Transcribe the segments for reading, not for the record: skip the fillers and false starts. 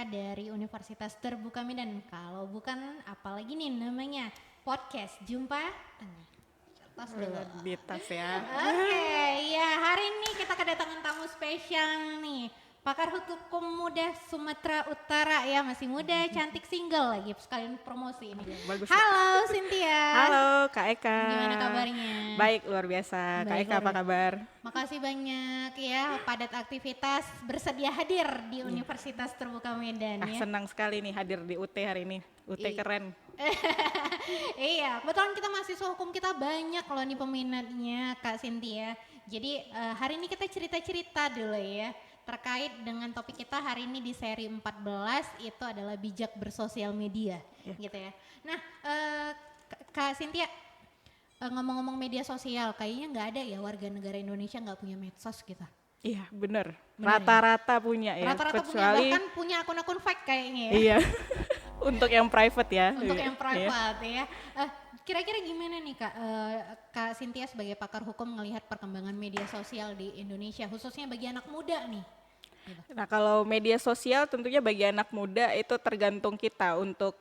dari Universitas Terbuka Medan. Kalau bukan apalagi nih namanya podcast Jumpa Tengah. Tas dulu. Di tas ya. Oke, ya hari ini kita kedatangan tamu spesial nih. Pakar hukum muda Sumatera Utara ya, masih muda, cantik, single lagi, sekalian promosi ini. Bagus. Halo Cynthia. Halo Kak Eka. Gimana kabarnya? Baik, luar biasa. Kak Baik, Eka apa kabar? Makasih banyak ya, padat aktivitas bersedia hadir di Universitas Terbuka Medan ya. Senang sekali nih hadir di UT hari ini. UT keren. Iya, kebetulan kita mahasiswa hukum kita banyak loh nih peminatnya Kak Cynthia. Jadi hari ini kita cerita-cerita dulu ya terkait dengan topik kita hari ini di seri 14 itu adalah bijak bersosial media gitu ya. Nah Kak Cynthia, ngomong-ngomong media sosial kayaknya nggak ada ya warga negara Indonesia nggak punya medsos gitu. Iya bener, Bener rata-rata punya ya. Rata-rata punya, kecuali bahkan punya akun-akun fake kayaknya ya. iya, untuk yang private ya. Untuk Iya. yang private ya. Kira-kira gimana nih Kak Cynthia sebagai pakar hukum melihat perkembangan media sosial di Indonesia khususnya bagi anak muda nih? Gitu. Nah kalau media sosial tentunya bagi anak muda itu tergantung kita untuk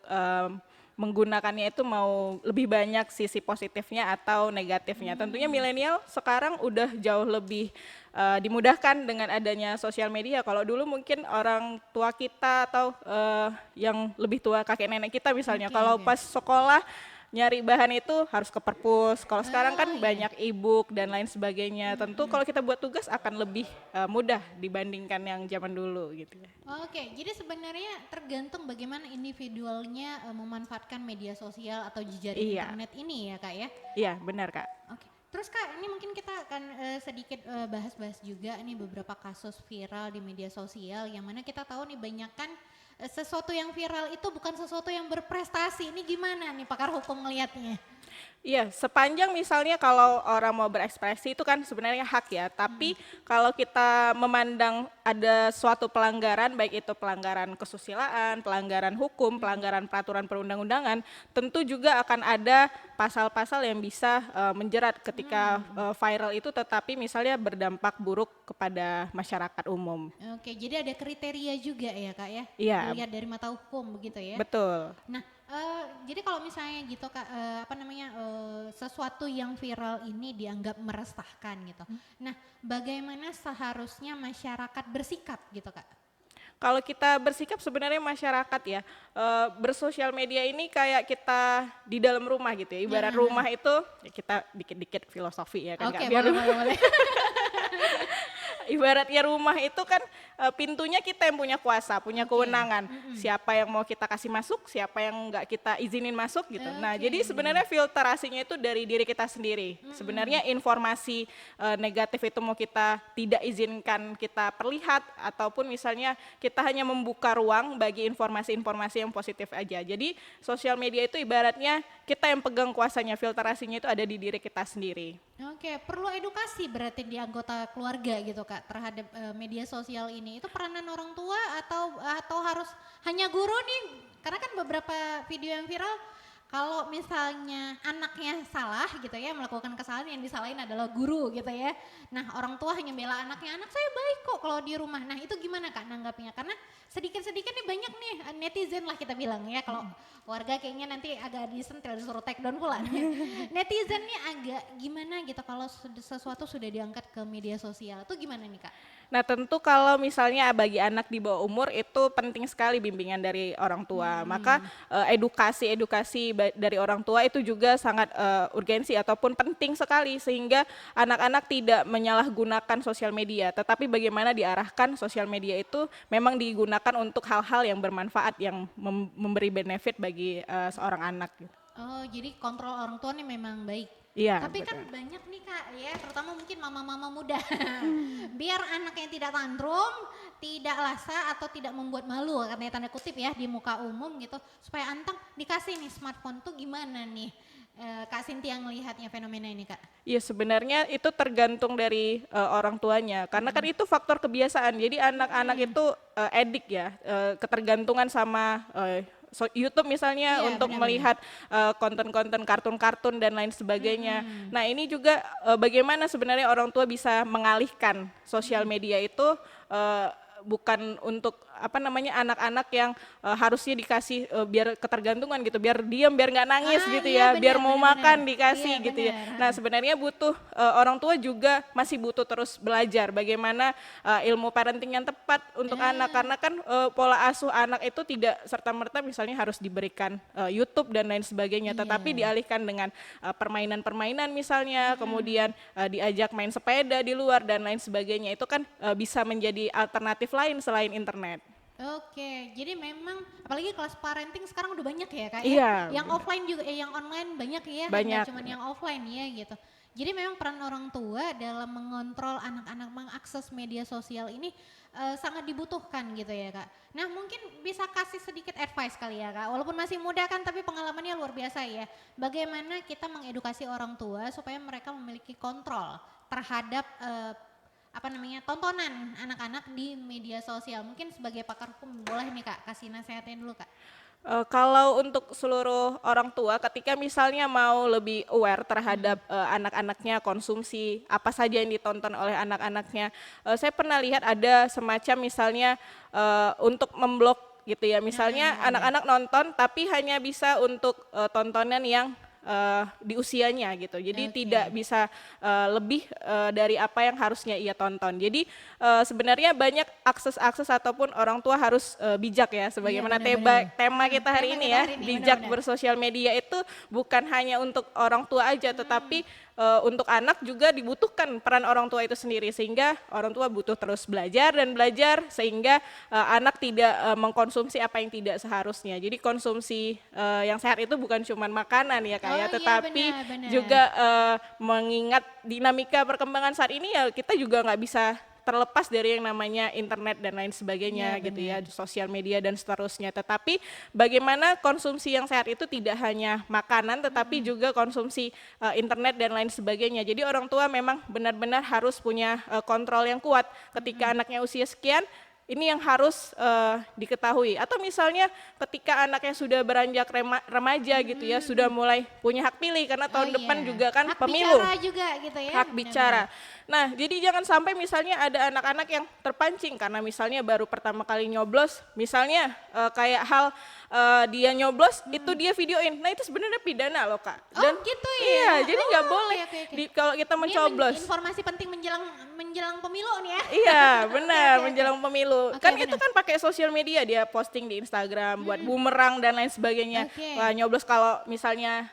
menggunakannya itu mau lebih banyak sisi positifnya atau negatifnya. Tentunya milenial sekarang udah jauh lebih dimudahkan dengan adanya sosial media. Kalau dulu mungkin orang tua kita atau yang lebih tua kakek nenek kita misalnya, kalau pas sekolah nyari bahan itu harus ke perpus. Kalau sekarang kan banyak e-book dan lain sebagainya. Tentu kalau kita buat tugas akan lebih mudah dibandingkan yang zaman dulu gitu ya. Oke, jadi sebenarnya tergantung bagaimana individualnya memanfaatkan media sosial atau jejaring internet ini ya Kak ya? Iya benar Kak. Oke, terus Kak ini mungkin kita akan sedikit bahas-bahas juga nih beberapa kasus viral di media sosial yang mana kita tahu nih banyak kan sesuatu yang viral itu bukan sesuatu yang berprestasi. Ini gimana nih pakar hukum ngelihatnya? Iya, sepanjang misalnya kalau orang mau berekspresi itu kan sebenarnya hak ya, tapi kalau kita memandang ada suatu pelanggaran, baik itu pelanggaran kesusilaan, pelanggaran hukum, pelanggaran peraturan perundang-undangan, tentu juga akan ada pasal-pasal yang bisa menjerat ketika viral itu tetapi misalnya berdampak buruk kepada masyarakat umum. Oke, jadi ada kriteria juga ya Kak ya? Iya. Dilihat dari mata hukum begitu ya? Betul. Nah, jadi kalau misalnya gitu Kak, sesuatu yang viral ini dianggap meresahkan gitu. Nah, bagaimana seharusnya masyarakat bersikap gitu Kak? Kalau kita bersikap sebenarnya masyarakat ya, bersosial media ini kayak kita di dalam rumah gitu ya, ibarat rumah itu ya kita dikit-dikit filosofi ya kan Oke, Kak, biar boleh. ibaratnya rumah itu kan pintunya kita yang punya kuasa, punya kewenangan. Siapa yang mau kita kasih masuk, siapa yang enggak kita izinin masuk gitu. Nah, jadi sebenarnya filterasinya itu dari diri kita sendiri. Sebenarnya informasi negatif itu mau kita tidak izinkan kita perlihat ataupun misalnya kita hanya membuka ruang bagi informasi-informasi yang positif aja. Jadi sosial media itu ibaratnya kita yang pegang kuasanya, filterasinya itu ada di diri kita sendiri. Oke, perlu edukasi berarti di anggota keluarga gitu Kak terhadap media sosial ini. Itu peranan orang tua atau harus hanya guru nih? Karena kan beberapa video yang viral kalau misalnya anaknya salah gitu ya, melakukan kesalahan yang disalahin adalah guru gitu ya. Nah, orang tua hanya bela anaknya, anak saya baik kok kalau di rumah. Nah, itu gimana Kak nanggapnya? Karena sedikit-sedikit nih banyak nih netizen lah kita bilang ya, kalau warga kayaknya nanti agak disentil disuruh take down pula. Netizen nih agak gimana gitu kalau sesuatu sudah diangkat ke media sosial. Itu gimana nih Kak? Nah tentu kalau misalnya bagi anak di bawah umur itu penting sekali bimbingan dari orang tua. Maka edukasi dari orang tua itu juga sangat urgensi ataupun penting sekali sehingga anak-anak tidak menyalahgunakan sosial media. Tetapi bagaimana diarahkan sosial media itu memang digunakan untuk hal-hal yang bermanfaat yang memberi benefit bagi seorang anak. Oh jadi kontrol orang tua nih memang baik. Iya, tapi betul. kan banyak nih Kak ya, terutama mungkin mama-mama muda. Biar anaknya tidak tantrum, tidak lasa atau tidak membuat malu karena tanda kutip ya di muka umum gitu. Supaya anteng dikasih nih smartphone tuh gimana nih Kak Cynthia ngelihatnya fenomena ini Kak? Iya sebenarnya itu tergantung dari orang tuanya karena kan itu faktor kebiasaan. Jadi anak-anak itu edik ya, ketergantungan sama YouTube misalnya untuk melihat konten-konten kartun-kartun dan lain sebagainya. Nah ini juga bagaimana sebenarnya orang tua bisa mengalihkan sosial media itu bukan untuk apa namanya anak-anak yang harusnya dikasih biar ketergantungan gitu, biar diam, biar nggak nangis gitu iya, ya, biar mau makan benar. dikasih Iya, gitu ya. benar. Nah sebenarnya butuh orang tua juga masih butuh terus belajar bagaimana ilmu parenting yang tepat untuk anak, karena kan pola asuh anak itu tidak serta-merta misalnya harus diberikan YouTube dan lain sebagainya, tetapi dialihkan dengan permainan-permainan misalnya, kemudian diajak main sepeda di luar dan lain sebagainya. Itu kan bisa menjadi alternatif lain selain internet. Oke, jadi memang apalagi kelas parenting sekarang udah banyak ya kak ya. Iya, Yang offline juga, yang online banyak ya, banyak. nggak cuma yang offline ya gitu. Jadi memang peran orang tua dalam mengontrol anak-anak mengakses media sosial ini sangat dibutuhkan gitu ya kak. Nah mungkin bisa kasih sedikit advice kali ya kak, walaupun masih muda kan tapi pengalamannya luar biasa ya. Bagaimana kita mengedukasi orang tua supaya mereka memiliki kontrol terhadap apa namanya tontonan anak-anak di media sosial. Mungkin sebagai pakar hukum boleh nih kak kasih nasihatnya dulu kak. Kalau untuk seluruh orang tua ketika misalnya mau lebih aware terhadap anak-anaknya, konsumsi apa saja yang ditonton oleh anak-anaknya, saya pernah lihat ada semacam misalnya untuk memblok gitu ya, misalnya anak-anak nonton tapi hanya bisa untuk tontonan yang di usianya gitu, jadi tidak bisa lebih dari apa yang harusnya ia tonton. Jadi sebenarnya banyak akses-akses ataupun orang tua harus bijak ya, sebagaimana tema kita hari ini ya, bijak bersosial media itu bukan hanya untuk orang tua aja, tetapi untuk anak juga dibutuhkan peran orang tua itu sendiri, sehingga orang tua butuh terus belajar dan belajar sehingga anak tidak mengkonsumsi apa yang tidak seharusnya. Jadi konsumsi yang sehat itu bukan cuma makanan ya kak ya, tetapi juga mengingat dinamika perkembangan saat ini ya, kita juga nggak bisa terlepas dari yang namanya internet dan lain sebagainya gitu ya, sosial media dan seterusnya. Tetapi bagaimana konsumsi yang sehat itu tidak hanya makanan tetapi juga konsumsi internet dan lain sebagainya. Jadi orang tua memang benar-benar harus punya kontrol yang kuat ketika anaknya usia sekian. Ini yang harus diketahui. Atau misalnya ketika anaknya sudah beranjak remaja gitu ya, sudah mulai punya hak pilih karena tahun depan juga kan hak pemilu. Bicara juga gitu ya. Hak bicara. Nah, jadi jangan sampai misalnya ada anak-anak yang terpancing karena misalnya baru pertama kali nyoblos, misalnya kayak hal dia nyoblos itu dia videoin. Nah, itu sebenarnya pidana loh, Kak. Dan, gitu ya. Iya, jadi nggak boleh kalau kita mencoblos. Informasi penting menjelang pemilu nih ya. Iya, benar, menjelang pemilu. Kan itu kan pakai sosial media, dia posting di Instagram buat bumerang dan lain sebagainya. Wah, nyoblos kalau misalnya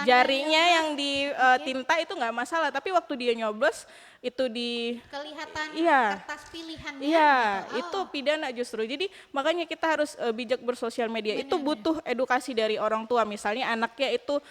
jarinya yang di tinta itu nggak masalah, tapi waktu dia nyoblos itu di kelihatan kertas pilihannya. Iya, itu pidana justru. Jadi makanya kita harus bijak bersosial media. Itu butuh edukasi dari orang tua. Misalnya anaknya itu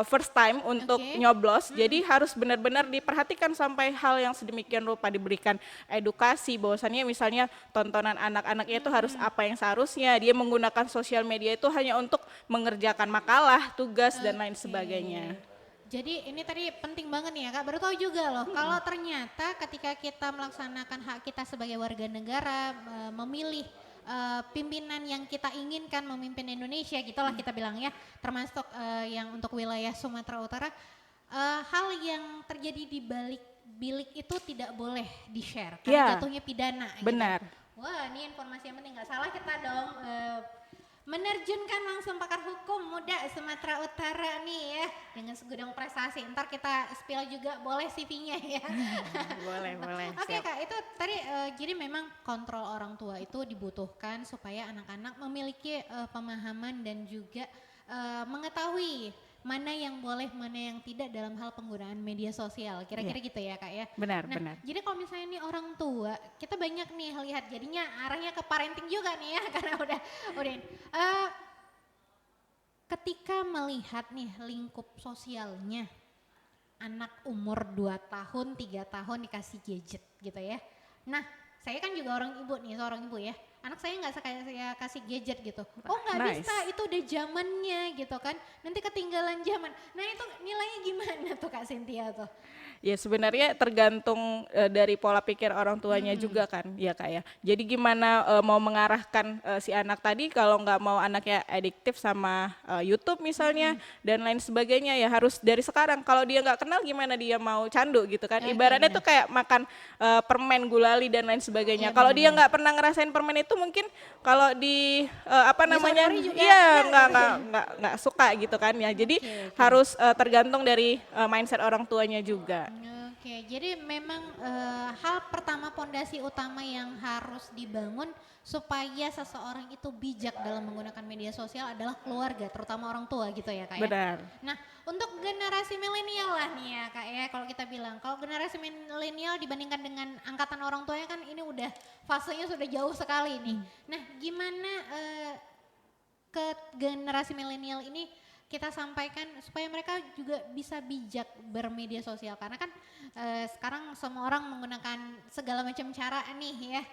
first time untuk nyoblos, jadi harus benar-benar diperhatikan sampai hal yang sedemikian rupa, diberikan edukasi bahwasannya misalnya tontonan anak-anaknya itu harus apa yang seharusnya. Dia menggunakan sosial media itu hanya untuk mengerjakan makalah, tugas dan lain sebagainya. Jadi ini tadi penting banget nih ya Kak, baru tahu juga loh kalau ternyata ketika kita melaksanakan hak kita sebagai warga negara, memilih pimpinan yang kita inginkan memimpin Indonesia gitulah kita bilang ya, termasuk yang untuk wilayah Sumatera Utara, hal yang terjadi di balik bilik itu tidak boleh di-share karena jatuhnya pidana. Benar. Gitu. Wah ini informasi yang penting, nggak salah kita dong menerjunkan langsung pakar hukum muda Sumatera Utara nih ya dengan segudang prestasi. Ntar kita spill juga boleh CV-nya ya. Boleh. Oke Kak, itu tadi jadi memang kontrol orang tua itu dibutuhkan supaya anak-anak memiliki pemahaman dan juga mengetahui mana yang boleh, mana yang tidak dalam hal penggunaan media sosial. Kira-kira gitu ya Kak ya. Benar. Jadi kalau misalnya nih orang tua, kita banyak nih lihat jadinya arahnya ke parenting juga nih ya karena udah ketika melihat nih lingkup sosialnya anak umur 2 tahun, 3 tahun dikasih gadget gitu ya. Nah, saya kan juga seorang ibu ya. Anak saya nggak saya kasih gadget gitu. Oh nggak bisa, itu udah zamannya gitu kan. Nanti ketinggalan zaman. Nah itu nilainya gimana tuh Kak Cynthia tuh? Ya sebenarnya tergantung dari pola pikir orang tuanya juga kan ya Kak ya. Jadi gimana mau mengarahkan si anak tadi, kalau nggak mau anaknya adiktif sama YouTube misalnya dan lain sebagainya, ya harus dari sekarang. Kalau dia nggak kenal gimana dia mau candu gitu kan. Ibaratnya tuh kayak makan permen gulali dan lain sebagainya. Kalau dia nggak pernah ngerasain permen itu, tuh mungkin kalau di apa namanya, Disadari juga. iya nggak suka gitu kan ya. Jadi Oke. harus tergantung dari mindset orang tuanya juga. Oke, jadi memang hal pertama pondasi utama yang harus dibangun supaya seseorang itu bijak dalam menggunakan media sosial adalah keluarga, terutama orang tua gitu ya kak ya. Benar. Nah untuk generasi milenial lah nih ya kak ya, kalau kita bilang, kalau generasi milenial dibandingkan dengan angkatan orang tuanya kan ini udah fasenya sudah jauh sekali nih. Nah gimana ke generasi milenial ini kita sampaikan supaya mereka juga bisa bijak bermedia sosial karena kan sekarang semua orang menggunakan segala macam cara nih ya,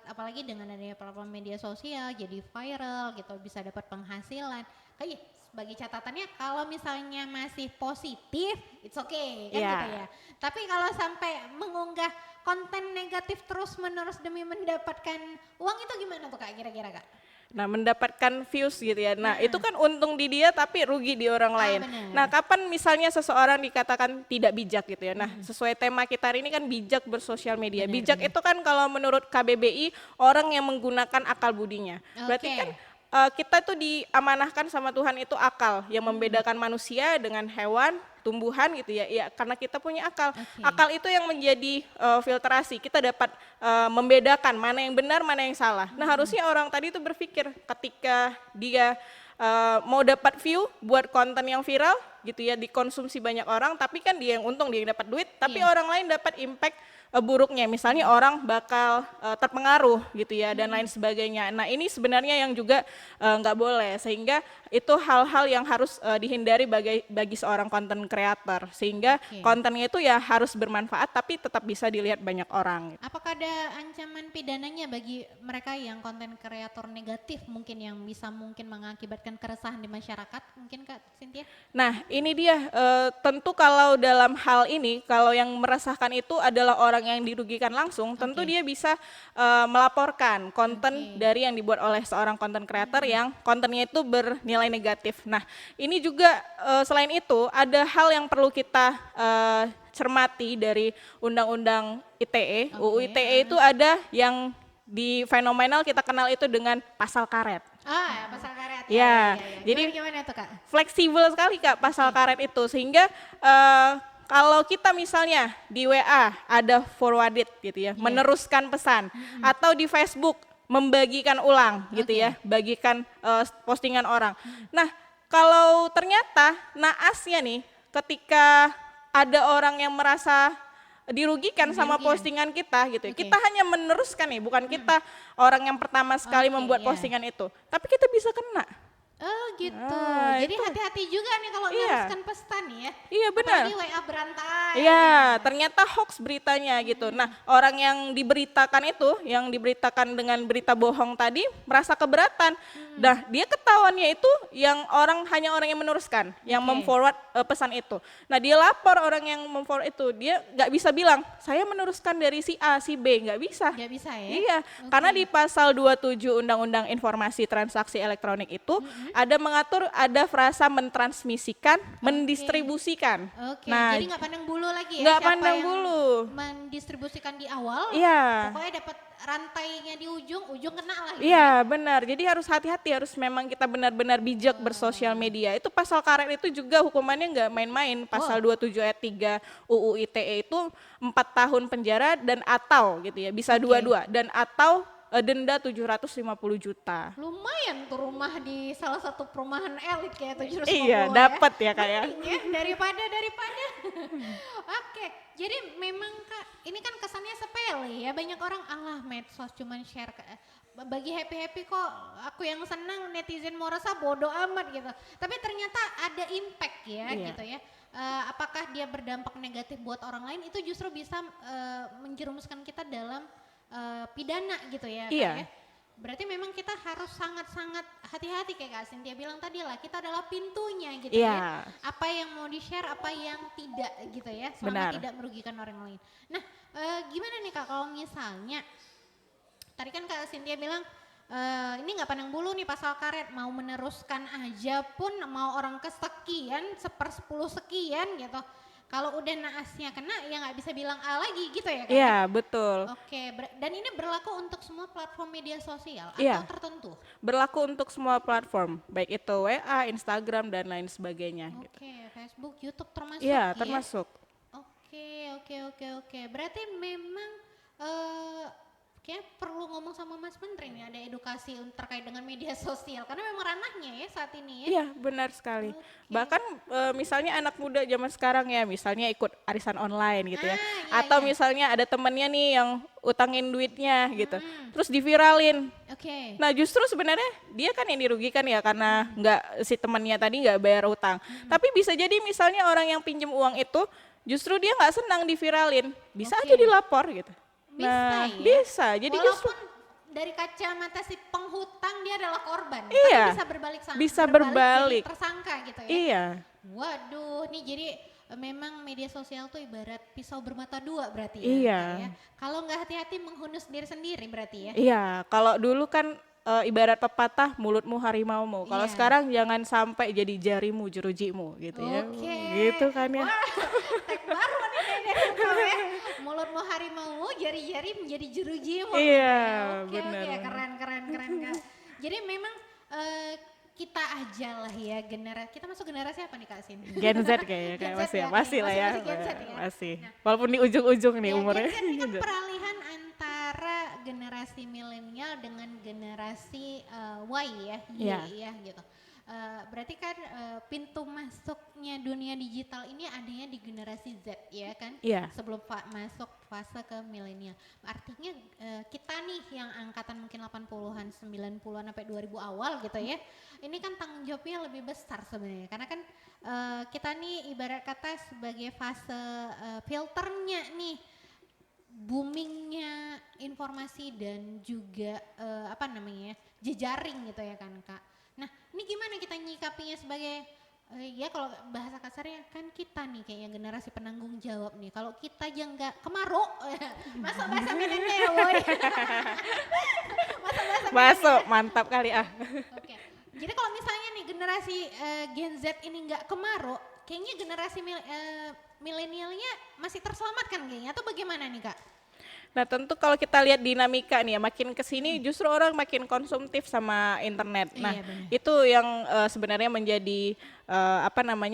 apalagi dengan adanya platform media sosial jadi viral gitu bisa dapat penghasilan. Kayak sebagai catatannya kalau misalnya masih positif it's okay kan gitu ya, tapi kalau sampai mengunggah konten negatif terus menerus demi mendapatkan uang itu gimana tuh kak kira-kira kak? Nah, mendapatkan views gitu ya. Nah, itu kan untung di dia tapi rugi di orang lain. Benar. Nah, kapan misalnya seseorang dikatakan tidak bijak gitu ya. Nah, sesuai tema kita hari ini kan bijak bersosial media. Bijak itu kan kalau menurut KBBI orang yang menggunakan akal budinya. Berarti kan kita tuh diamanahkan sama Tuhan itu akal yang membedakan manusia dengan hewan, tumbuhan gitu ya. Ya, karena kita punya akal. Akal itu yang menjadi filterasi. Kita dapat membedakan mana yang benar, mana yang salah. Nah, harusnya orang tadi itu berpikir ketika dia mau dapat view buat konten yang viral gitu ya, dikonsumsi banyak orang, tapi kan dia yang untung, dia yang dapat duit, tapi orang lain dapat impact buruknya, misalnya orang bakal terpengaruh gitu ya dan lain sebagainya. Nah ini sebenarnya yang juga nggak boleh, sehingga itu hal-hal yang harus dihindari bagi seorang content creator, sehingga kontennya itu ya harus bermanfaat tapi tetap bisa dilihat banyak orang. Apakah ada ancaman pidananya bagi mereka yang konten kreator negatif mungkin yang bisa mungkin mengakibatkan keresahan di masyarakat mungkin Kak Cynthia? Nah ini dia, tentu kalau dalam hal ini kalau yang meresahkan itu adalah orang yang dirugikan langsung, tentu dia bisa melaporkan konten dari yang dibuat oleh seorang content creator yang kontennya itu bernilai negatif. Nah ini juga selain itu ada hal yang perlu kita cermati dari Undang-Undang ITE. UU ITE itu ada yang di fenomenal kita kenal itu dengan pasal karet. Pasal karet. Ya. Jadi gimana tuh Kak? fleksibel sekali Kak pasal karet itu, sehingga kalau kita misalnya di WA ada forwarded gitu ya, meneruskan pesan, atau di Facebook membagikan ulang gitu ya, bagikan postingan orang. Nah kalau ternyata naasnya nih ketika ada orang yang merasa dirugikan sama postingan kita gitu, kita hanya meneruskan nih, bukan kita orang yang pertama sekali membuat postingan itu, tapi kita bisa kena. Oh gitu, jadi hati-hati juga nih kalau meneruskan pesan ya. Iya benar. Apalagi WA berantai. Iya, ternyata hoax beritanya gitu. Nah orang yang diberitakan itu, yang diberitakan dengan berita bohong tadi merasa keberatan. Nah dia ketahuannya itu yang hanya orang yang meneruskan, yang memforward pesan itu. Nah dia lapor orang yang memforward itu, dia nggak bisa bilang saya meneruskan dari si A, si B, nggak bisa. Nggak bisa ya? Iya, karena di pasal 27 Undang-Undang Informasi Transaksi Elektronik itu ada mengatur, ada frasa mentransmisikan, mendistribusikan. Nah, jadi nggak pandang bulu lagi ya? Nggak siapa pandang yang bulu. mendistribusikan di awal, pokoknya dapat rantainya di ujung kena lah. Iya benar, jadi harus hati-hati, harus memang kita benar-benar bijak bersosial media. Itu pasal karet itu juga hukumannya nggak main-main, pasal 27 ayat 3 UU ITE itu 4 tahun penjara dan atau gitu ya, bisa dua-dua, dan atau denda 750 juta. Lumayan tuh rumah di salah satu perumahan elit kayak 750. Iya, dapat ya Kak ya. Daripada. Oke, jadi memang Kak, ini kan kesannya sepele ya, banyak orang medsos cuman share bagi happy kok, aku yang senang, netizen mau resah bodoh amat gitu. Tapi ternyata ada impact ya gitu ya. Apakah dia berdampak negatif buat orang lain, itu justru bisa menjerumuskan kita dalam pidana gitu ya. Iya. Kak, ya? Berarti memang kita harus sangat-sangat hati-hati kayak Kak Cynthia bilang tadi lah, kita adalah pintunya gitu ya. Apa yang mau di-share, apa yang tidak gitu ya, selama tidak merugikan orang lain. Nah gimana nih Kak kalau misalnya, tadi kan Kak Cynthia bilang ini nggak pandang bulu nih pasal karet, mau meneruskan aja pun, mau orang kesekian, 1/10 sekian gitu. Kalau udah naasnya kena ya nggak bisa bilang A lagi gitu ya Kak? Iya, betul. Oke, dan ini berlaku untuk semua platform media sosial Iya, atau tertentu? berlaku untuk semua platform, baik itu WA, Instagram dan lain sebagainya gitu. Oke, Facebook, YouTube termasuk Iya, ya? termasuk. Oke. Berarti memang eh kayak perlu ngomong sama Mas Menteri nih ada edukasi terkait dengan media sosial karena memang ranahnya ya saat ini ya. Iya, benar sekali. Oke. Bahkan misalnya anak muda zaman sekarang ya, misalnya ikut arisan online gitu ya. Iya, Atau iya. misalnya ada temennya nih yang utangin duitnya gitu. Terus diviralin. Oke. Nah justru sebenarnya dia kan yang dirugikan ya karena nggak si temannya tadi nggak bayar utang. Tapi bisa jadi misalnya orang yang pinjam uang itu justru dia nggak senang diviralin. Bisa Oke. aja dilapor gitu. Bisa Nah ya? bisa. Jadi justru Walaupun dari kacamata si penghutang dia adalah korban, Iya, tapi bisa berbalik bisa jadi berbalik. tersangka gitu ya. iya. Waduh, nih jadi memang media sosial tuh ibarat pisau bermata dua berarti ya. Iya. Kak, ya. Kalau nggak hati-hati menghunus diri sendiri berarti ya. Iya, kalau dulu kan ibarat pepatah mulutmu harimaumu. Kalau Iya. sekarang jangan sampai jadi jarimu jerujimu gitu ya. Oke. Gitu kan ya. Wah, tag baru nih dari kamu ya. Mulutmu harimau, jari-jari menjadi jerujimu. Iya, Oke, benar. keren. Kak. Jadi memang kita aja lah ya kita masuk generasi apa nih Kak Sin? Gen Z kayaknya Gen kayak Z masih ya, ya, masih lah ya. masih Gen Z ya. Masih. Nah, Walaupun di ujung-ujung nih ya, umurnya. Gen Z ini kan peralihan antara generasi milenial dengan generasi Y ya, Iya. ya gitu. Berarti kan pintu masuknya dunia digital ini adanya di generasi Z ya kan? Iya. Sebelum masuk fase ke milenial. Artinya kita nih yang angkatan mungkin 80-an, 90-an sampai 2000 awal gitu ya. Ini kan tanggung jawabnya lebih besar sebenarnya karena kan kita nih ibarat kata sebagai fase filternya nih boomingnya informasi dan juga jejaring gitu ya kan Kak. Nah ini gimana kita nyikapinya sebagai ya kalau bahasa kasarnya kan kita nih kayaknya generasi penanggung jawab nih. Kalau kita aja nggak kemaruk, masuk bahasa milenial woy. Masuk, mantap kali ah. Oke. Jadi kalau misalnya nih generasi Gen Z ini nggak kemaruk, kayaknya generasi milenialnya masih terselamatkan kayaknya atau bagaimana nih Kak? Nah tentu kalau kita lihat dinamika nih ya makin kesini justru orang makin konsumtif sama internet. Nah Iya, benar. itu yang sebenarnya menjadi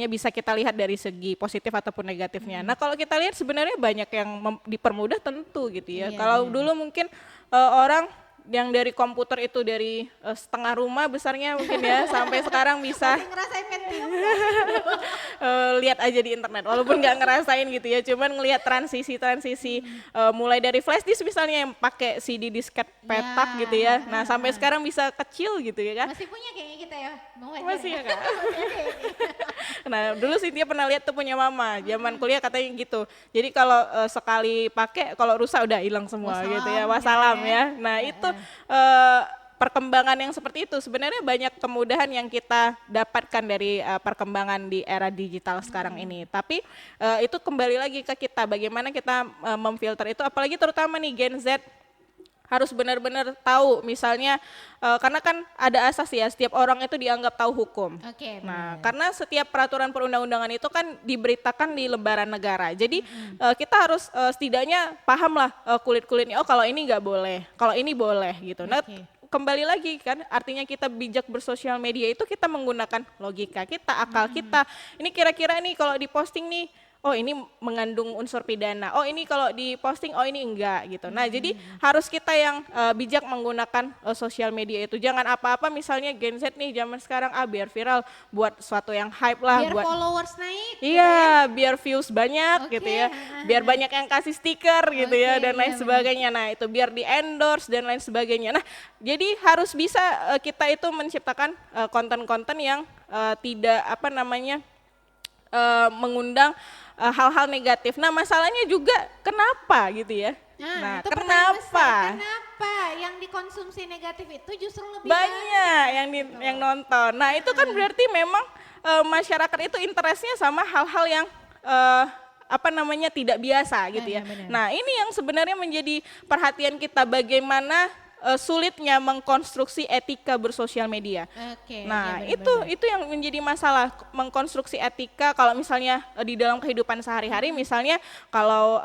bisa kita lihat dari segi positif ataupun negatifnya. Nah kalau kita lihat sebenarnya banyak yang dipermudah tentu gitu ya. Iya, Kalau benar. dulu mungkin orang yang dari komputer itu dari setengah rumah besarnya mungkin ya sampai sekarang bisa Masih ngerasain Pentium. lihat aja di internet walaupun nggak ngerasain gitu ya cuman ngelihat transisi mulai dari flash disk misalnya yang pakai CD disket petak Ya, gitu ya nah sampai sekarang bisa kecil gitu ya kan Masih punya kayaknya kita ya. Mau aja masih ya kak Masih ada ya. nah dulu sih dia pernah lihat tuh punya mama zaman kuliah katanya gitu jadi kalau sekali pakai kalau rusak udah hilang semua Wassalam gitu ya gitu wassalam ya. ya nah itu perkembangan yang seperti itu sebenarnya banyak kemudahan yang kita dapatkan dari perkembangan di era digital sekarang ini. Tapi itu kembali lagi ke kita bagaimana kita memfilter itu apalagi terutama nih Gen Z harus benar-benar tahu misalnya karena kan ada asas ya setiap orang itu dianggap tahu hukum. Oke, Nah, benar. karena setiap peraturan perundang-undangan itu kan diberitakan di lembaran negara. Jadi kita harus setidaknya paham lah kulit-kulitnya. Oh, kalau ini nggak boleh, kalau ini boleh gitu. Nah, Oke. kembali lagi kan, artinya kita bijak bersosial media itu kita menggunakan logika kita, akal kita. Ini kira-kira nih kalau diposting nih. Oh ini mengandung unsur pidana, oh ini kalau diposting, oh ini enggak gitu. Nah jadi harus kita yang bijak menggunakan sosial media itu. Jangan apa-apa misalnya Gen Z nih zaman sekarang biar viral buat suatu yang hype lah. Biar buat followers naik. Iya, biar views banyak Oke, gitu ya. Biar banyak yang kasih stiker gitu ya Oke, dan lain iya, sebagainya. Nah, itu biar di endorse dan lain sebagainya. Nah, jadi harus bisa kita itu menciptakan konten-konten yang tidak mengundang hal-hal negatif. Nah, masalahnya juga kenapa gitu ya? Nah, itu pertanyaan besar. kenapa? Kenapa yang dikonsumsi negatif itu justru lebih Banyak yang nonton. Nah, itu kan berarti memang masyarakat itu interestnya sama hal-hal yang tidak biasa gitu ya. Benar. Nah, ini yang sebenarnya menjadi perhatian kita bagaimana sulitnya mengkonstruksi etika bersosial media. Oke, Nah, iya benar-benar. itu yang menjadi masalah, mengkonstruksi etika kalau misalnya di dalam kehidupan sehari-hari, misalnya kalau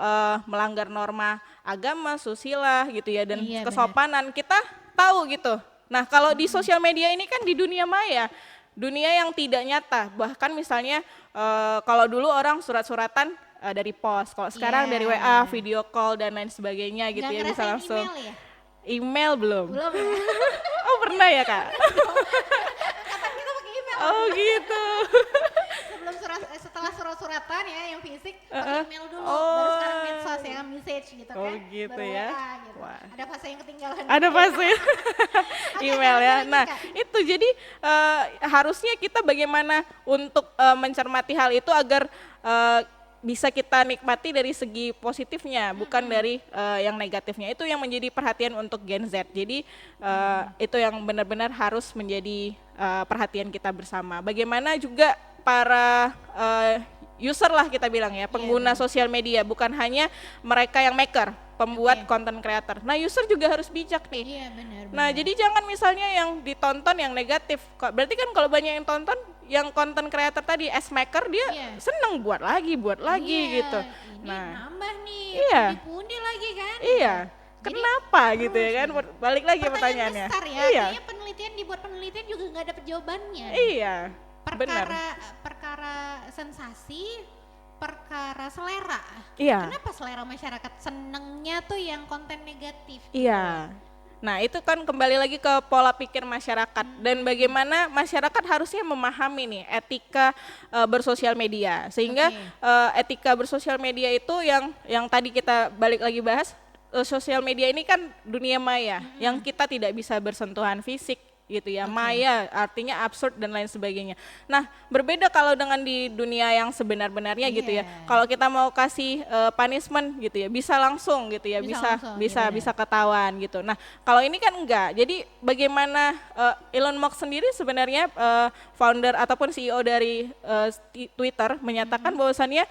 melanggar norma agama, susila gitu ya, dan Iya benar. kesopanan, kita tahu gitu. Nah, kalau di sosial media ini kan di dunia maya, dunia yang tidak nyata. Bahkan misalnya kalau dulu orang surat-suratan dari pos, kalau sekarang Iya. dari WA, video call dan lain sebagainya gitu Nggak ya, bisa ngerasain langsung. email ya? Email belum? Belum ya? Oh pernah ya kak? Kapan kita pakai email? Oh gitu. Sebelum setelah surat-suratan ya yang fisik, pakai Heeh. email dulu, Oh. baru sekarang medsos ya, message gitu Oh, kan, gitu baru ya. WA gitu. Wah. Ada fase yang ketinggalan. Ada pasti email ya. lanjut, Nah Kak. itu jadi harusnya kita bagaimana untuk mencermati hal itu agar bisa kita nikmati dari segi positifnya, bukan dari yang negatifnya. Itu yang menjadi perhatian untuk Gen Z. Jadi itu yang benar-benar harus menjadi perhatian kita bersama. Bagaimana juga para user lah kita bilang ya, pengguna sosial media, bukan hanya mereka yang maker, pembuat konten creator. Nah, user juga harus bijak nih. Iya benar. Nah, jadi jangan misalnya yang ditonton yang negatif. Berarti kan kalau banyak yang tonton, yang konten creator tadi, as maker, dia seneng buat lagi gitu. Ini nambah nih, Iya. pundi-pundi lagi kan. Iya. Jadi, Kenapa gitu ya kan? Balik lagi pertanyaan pertanyaannya. besar ya, Iya. kayaknya penelitian dibuat penelitian juga nggak dapet jawabannya. Iya. Benar. Perkara sensasi, perkara selera. Iya. Kenapa selera masyarakat senengnya tuh yang konten negatif? Iya. Nah, itu kan kembali lagi ke pola pikir masyarakat dan bagaimana masyarakat harusnya memahami nih etika bersosial media. Sehingga etika bersosial media itu yang tadi kita balik lagi bahas, sosial media ini kan dunia maya yang kita tidak bisa bersentuhan fisik gitu ya. Maya artinya absurd dan lain sebagainya. Nah, berbeda kalau dengan di dunia yang sebenar-benarnya gitu ya. Kalau kita mau kasih punishment gitu ya, bisa langsung gitu ya, bisa ketahuan gitu. Nah, kalau ini kan enggak. Jadi bagaimana Elon Musk sendiri sebenarnya founder ataupun CEO dari Twitter menyatakan bahwasannya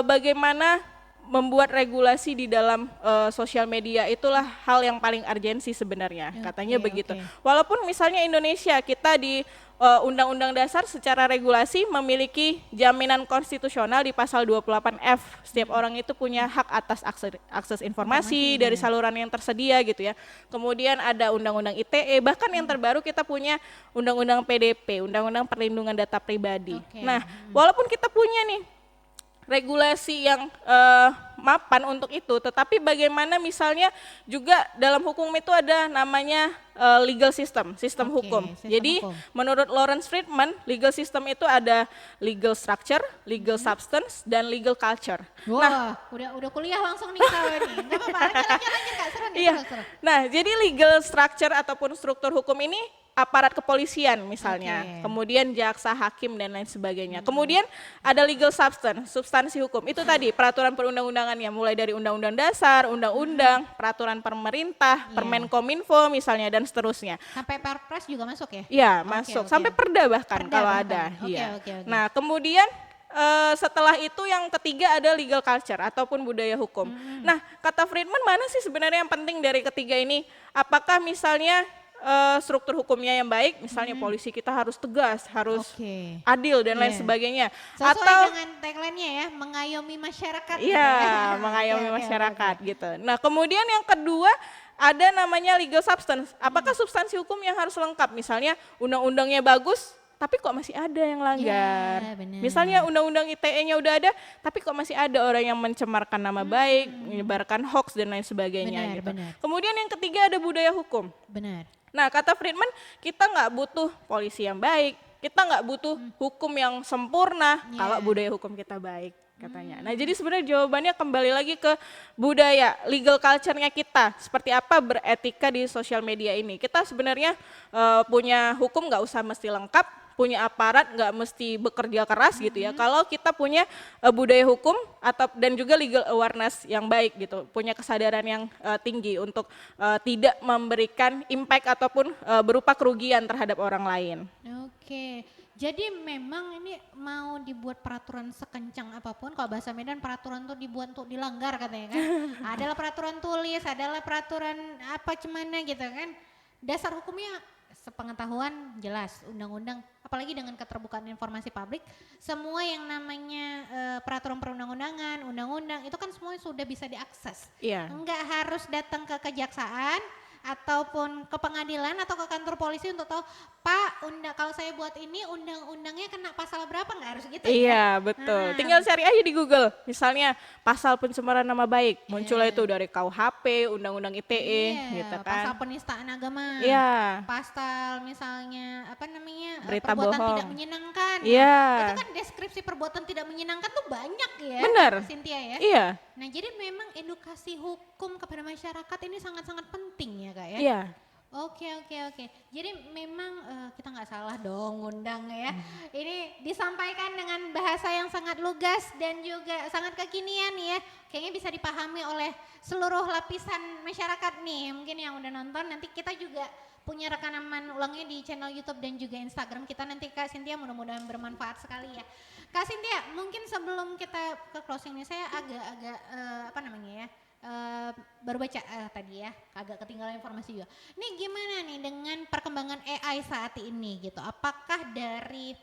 bagaimana membuat regulasi di dalam sosial media itulah hal yang paling urgensi sebenarnya, katanya begitu. Walaupun misalnya Indonesia kita di Undang-Undang Dasar secara regulasi memiliki jaminan konstitusional di pasal 28F, setiap orang itu punya hak atas akses informasi dari saluran yang tersedia gitu ya. Kemudian ada Undang-Undang ITE, bahkan yang terbaru kita punya Undang-Undang PDP, Undang-Undang Perlindungan Data Pribadi. Nah, walaupun kita punya nih regulasi yang mapan untuk itu, tetapi bagaimana misalnya juga dalam hukum itu ada namanya legal system hukum. Jadi menurut Lawrence Friedman, legal system itu ada legal structure, legal substance, dan legal culture. Wah, udah kuliah langsung nih kita nih. Enggak apa-apa, lanjut Kak, seru nih. Seru. Nah, jadi legal structure ataupun struktur hukum ini aparat kepolisian misalnya, kemudian jaksa, hakim dan lain sebagainya. Kemudian ada legal substance, substansi hukum. Itu tadi peraturan perundang-undangannya, mulai dari undang-undang dasar, undang-undang, peraturan pemerintah, Permenkominfo misalnya dan seterusnya. Sampai Perpres juga masuk ya? Iya, masuk. Sampai perda bahkan kalau ada. Iya. Nah, kemudian setelah itu yang ketiga ada legal culture ataupun budaya hukum. Nah, kata Friedman, mana sih sebenarnya yang penting dari ketiga ini? Apakah misalnya struktur hukumnya yang baik, misalnya polisi kita harus tegas, harus adil dan lain sebagainya. Sesuai dengan tagline-nya ya, mengayomi masyarakat. Iya, mengayomi masyarakat gitu. Nah, kemudian yang kedua ada namanya legal substance. Apakah substansi hukum yang harus lengkap? Misalnya undang-undangnya bagus, tapi kok masih ada yang langgar. Misalnya undang-undang ITE-nya udah ada, tapi kok masih ada orang yang mencemarkan nama baik, menyebarkan hoax dan lain sebagainya gitu. Kemudian yang ketiga ada budaya hukum. Nah, kata Friedman, kita nggak butuh polisi yang baik, kita nggak butuh hukum yang sempurna kalau budaya hukum kita baik, katanya. Nah, jadi sebenarnya jawabannya kembali lagi ke budaya, legal culture-nya kita, seperti apa beretika di sosial media ini. Kita sebenarnya punya hukum nggak usah mesti lengkap, punya aparat nggak mesti bekerja keras gitu ya. Kalau kita punya budaya hukum dan juga legal awareness yang baik gitu, punya kesadaran yang tinggi untuk tidak memberikan impact ataupun berupa kerugian terhadap orang lain. Jadi memang ini mau dibuat peraturan sekencang apapun, kalau bahasa Medan peraturan tuh dibuat untuk dilanggar katanya kan. Adalah peraturan tulis, adalah peraturan apa cemana gitu kan. Dasar hukumnya sepengetahuan jelas undang-undang, apalagi dengan keterbukaan informasi publik, semua yang namanya peraturan perundang-undangan, undang-undang itu kan semua sudah bisa diakses. Iya. Enggak harus datang ke kejaksaan ataupun ke pengadilan atau ke kantor polisi untuk tahu, Pak, kalau saya buat ini undang-undangnya kena pasal berapa, nggak harus gitu ya. Iya, betul. Nah, Tinggal cari aja di Google. Misalnya pasal pencemaran nama baik, munculnya Iya. itu dari KUHP, Undang-Undang ITE, iya, gitu pasal kan. penistaan agama. Iya, Pasal misalnya apa namanya berita perbuatan bohong. tidak menyenangkan. Nah, Iya, itu kan deskripsi perbuatan tidak menyenangkan tuh banyak ya, benar. Cynthia ya. Iya, Nah, jadi memang edukasi hukum kepada masyarakat ini sangat-sangat penting ya kak ya. iya. Oke. Jadi memang kita nggak salah dong ngundang ya. Ini disampaikan dengan bahasa yang sangat lugas dan juga sangat kekinian ya. Kayaknya bisa dipahami oleh seluruh lapisan masyarakat nih. Mungkin yang udah nonton, nanti kita juga punya rekaman ulangnya di channel YouTube dan juga Instagram kita nanti Kak Cynthia, mudah-mudahan bermanfaat sekali ya. Kak Cynthia, mungkin sebelum kita ke closing nih saya agak-agak apa namanya ya? Baru baca tadi ya, agak ketinggalan informasi juga. Nih gimana nih dengan perkembangan AI saat ini gitu? Apakah dari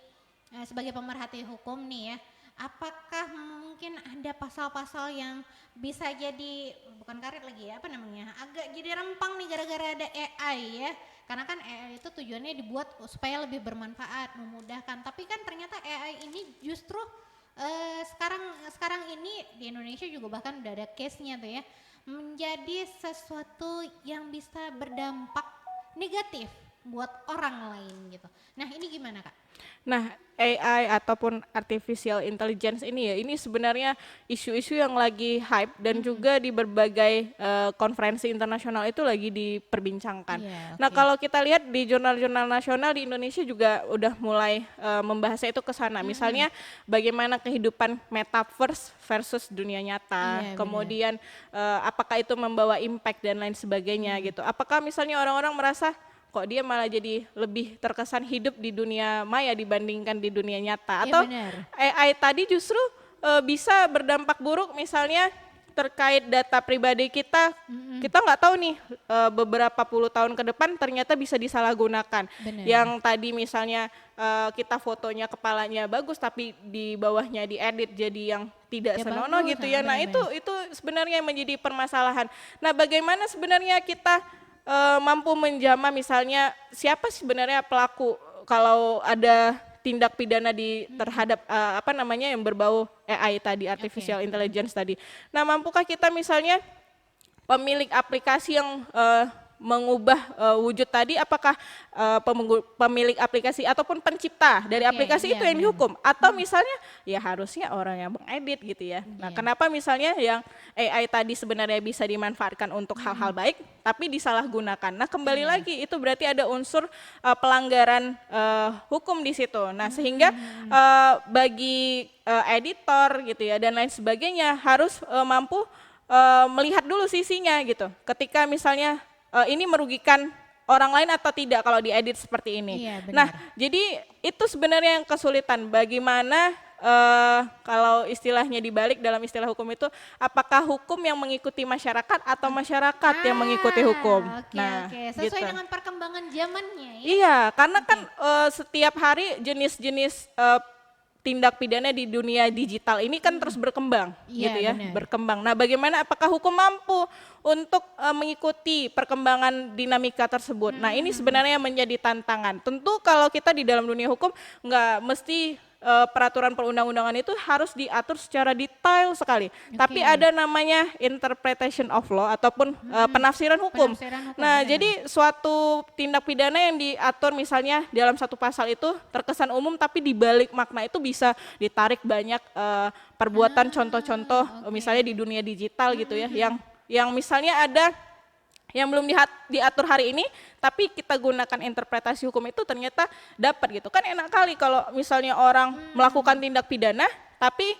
sebagai pemerhati hukum nih ya, apakah mungkin ada pasal-pasal yang bisa jadi bukan karet lagi ya, apa namanya? Agak jadi rempang nih gara-gara ada AI ya. Karena kan AI itu tujuannya dibuat supaya lebih bermanfaat, memudahkan. Tapi kan ternyata AI ini justru sekarang ini di Indonesia juga bahkan udah ada case-nya tuh ya, menjadi sesuatu yang bisa berdampak negatif buat orang lain gitu. Nah ini gimana Kak? Nah, AI ataupun artificial intelligence ini ya, ini sebenarnya isu-isu yang lagi hype dan juga di berbagai konferensi internasional itu lagi diperbincangkan. Iya, Nah, oke. kalau kita lihat di jurnal-jurnal nasional di Indonesia juga udah mulai membahasnya itu ke sana. Misalnya bagaimana kehidupan metaverse versus dunia nyata, Iya, benar. kemudian apakah itu membawa impact dan lain sebagainya gitu. Apakah misalnya orang-orang merasa kok dia malah jadi lebih terkesan hidup di dunia maya dibandingkan di dunia nyata, Iya, atau benar. AI tadi justru bisa berdampak buruk misalnya terkait data pribadi kita. Kita nggak tahu nih beberapa puluh tahun ke depan ternyata bisa disalahgunakan. Benar. Yang tadi misalnya kita fotonya kepalanya bagus tapi di bawahnya diedit jadi yang tidak Ya senonoh bagus, gitu ya. Nah, benar-benar. itu sebenarnya yang menjadi permasalahan. Nah, bagaimana sebenarnya kita mampu menjama misalnya siapa sebenarnya pelaku kalau ada tindak pidana terhadap apa namanya yang berbau AI tadi, artificial intelligence tadi. Nah, mampukah kita misalnya pemilik aplikasi yang mengubah wujud tadi, apakah pemilik aplikasi ataupun pencipta dari Oke, aplikasi iya, itu yang benar. dihukum, atau misalnya ya harusnya orang yang mengedit gitu ya. Nah, kenapa misalnya yang AI tadi sebenarnya bisa dimanfaatkan untuk hal-hal baik tapi disalahgunakan. Nah, kembali lagi itu berarti ada unsur pelanggaran hukum di situ. Nah, sehingga bagi editor gitu ya dan lain sebagainya harus mampu melihat dulu sisinya gitu. Ketika misalnya ini merugikan orang lain atau tidak kalau diedit seperti ini. Iya, benar. Nah, jadi itu sebenarnya yang kesulitan. Bagaimana kalau istilahnya dibalik dalam istilah hukum itu, apakah hukum yang mengikuti masyarakat atau masyarakat yang mengikuti hukum? Oke. Sesuai gitu. dengan perkembangan zamannya ya. Iya, karena kan setiap hari jenis-jenis tindak pidana di dunia digital ini kan terus berkembang, Iya, gitu ya, benar. berkembang. Nah, bagaimana apakah hukum mampu untuk mengikuti perkembangan dinamika tersebut? Nah, ini sebenarnya menjadi tantangan. Tentu kalau kita di dalam dunia hukum nggak mesti peraturan perundang-undangan itu harus diatur secara detail sekali. Tapi ada namanya interpretation of law ataupun penafsiran hukum. Penafsiran hukum, Nah, benar. jadi suatu tindak pidana yang diatur misalnya dalam satu pasal itu terkesan umum tapi di balik makna itu bisa ditarik banyak perbuatan contoh-contoh misalnya di dunia digital gitu ya, yang misalnya ada yang belum diatur hari ini, tapi kita gunakan interpretasi hukum itu ternyata dapat gitu. Kan enak kali kalau misalnya orang melakukan tindak pidana, tapi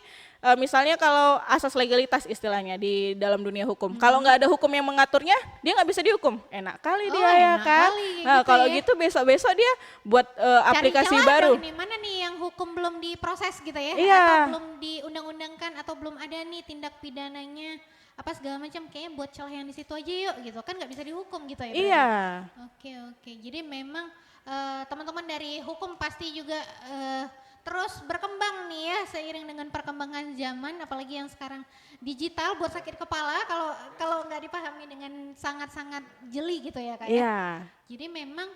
misalnya kalau asas legalitas istilahnya di dalam dunia hukum. Kalau nggak ada hukum yang mengaturnya, dia nggak bisa dihukum. Enak kali dia ya enak kan. kali, Nah gitu kalau ya. gitu besok-besok dia buat Cari aplikasi celah baru. dong nih, mana nih yang hukum belum diproses gitu ya, Iya. atau belum diundang-undangkan, atau belum ada nih tindak pidananya apa segala macam, kayaknya buat celah yang di situ aja yuk gitu kan, nggak bisa dihukum gitu ya berarti. Iya. Oke, jadi memang teman-teman dari hukum pasti juga terus berkembang nih ya seiring dengan perkembangan zaman, apalagi yang sekarang digital buat sakit kepala kalau kalau nggak dipahami dengan sangat-sangat jeli gitu ya Kak ya. Iya. Jadi memang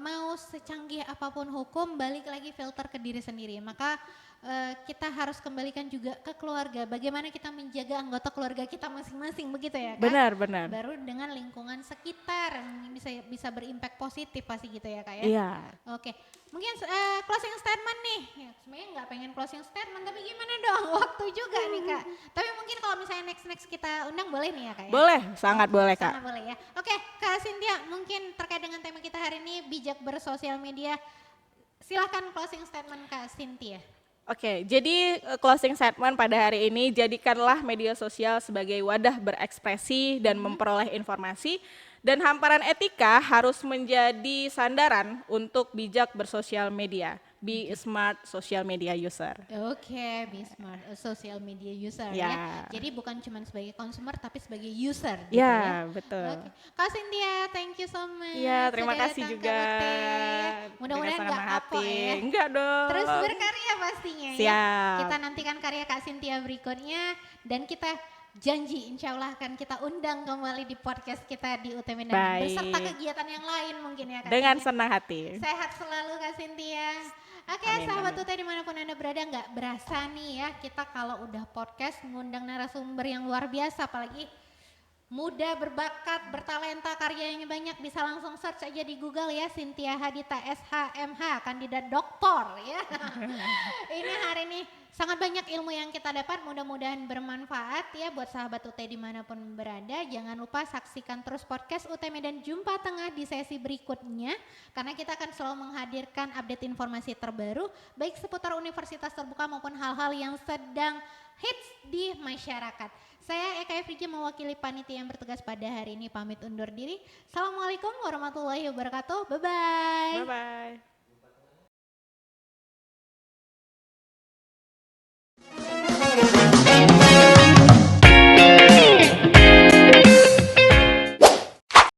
mau secanggih apapun hukum, balik lagi filter ke diri sendiri. Maka kita harus kembalikan juga ke keluarga. Bagaimana kita menjaga anggota keluarga kita masing-masing, begitu ya Kak? Benar. Baru dengan lingkungan sekitar yang bisa berimpak positif pasti gitu ya Kak ya. Iya. Oke, mungkin closing statement nih. Ya, sebenarnya nggak pengen closing statement, tapi gimana dong? Waktu juga nih Kak. Tapi mungkin kalau misalnya next kita undang boleh nih ya Kak ya? Boleh, sangat boleh Kak. Sangat boleh ya. Oke, Kak Cynthia, mungkin terkait dengan tema kita hari ini, bijak bersosial media. Silahkan closing statement Kak Cynthia. Oke, jadi closing statement pada hari ini, jadikanlah media sosial sebagai wadah berekspresi dan memperoleh informasi, dan hamparan etika harus menjadi sandaran untuk bijak bersosial media. Be a smart social media user. Oke, be smart, a social media user Ya. ya. Jadi bukan cuma sebagai consumer tapi sebagai user gitu ya. Ya, betul. Oke. Kak Cynthia, thank you so much. Ya, terima sudah kasih datang juga. ke UT ya. Mudah-mudahan Dengan nggak senang kapok hati. ya. Enggak dong. Terus berkarya pastinya ya. Siap. Kita nantikan karya Kak Cynthia berikutnya, dan kita janji insya Allah akan kita undang kembali di podcast kita di UT Medan. Baik. Beserta kegiatan yang lain mungkin ya Kak. Dengan Cynthia. senang hati. Sehat selalu Kak Cynthia. Oke, Amin, sahabat amin. UT dimanapun Anda berada, nggak berasa nih ya kita kalau udah podcast ngundang narasumber yang luar biasa, apalagi muda, berbakat, bertalenta, karyanya banyak, bisa langsung search aja di Google ya, Cynthia Hadita SHMH, kandidat doktor ya. Ini hari ini sangat banyak ilmu yang kita dapat, mudah-mudahan bermanfaat ya buat sahabat UT dimanapun berada. Jangan lupa saksikan terus podcast UT Medan Jumpa Tengah di sesi berikutnya, karena kita akan selalu menghadirkan update informasi terbaru, baik seputar universitas terbuka maupun hal-hal yang sedang hits di masyarakat. Saya Eka Efrija mewakili panitia yang bertugas pada hari ini pamit undur diri. Assalamualaikum warahmatullahi wabarakatuh. Bye-bye. Bye-bye.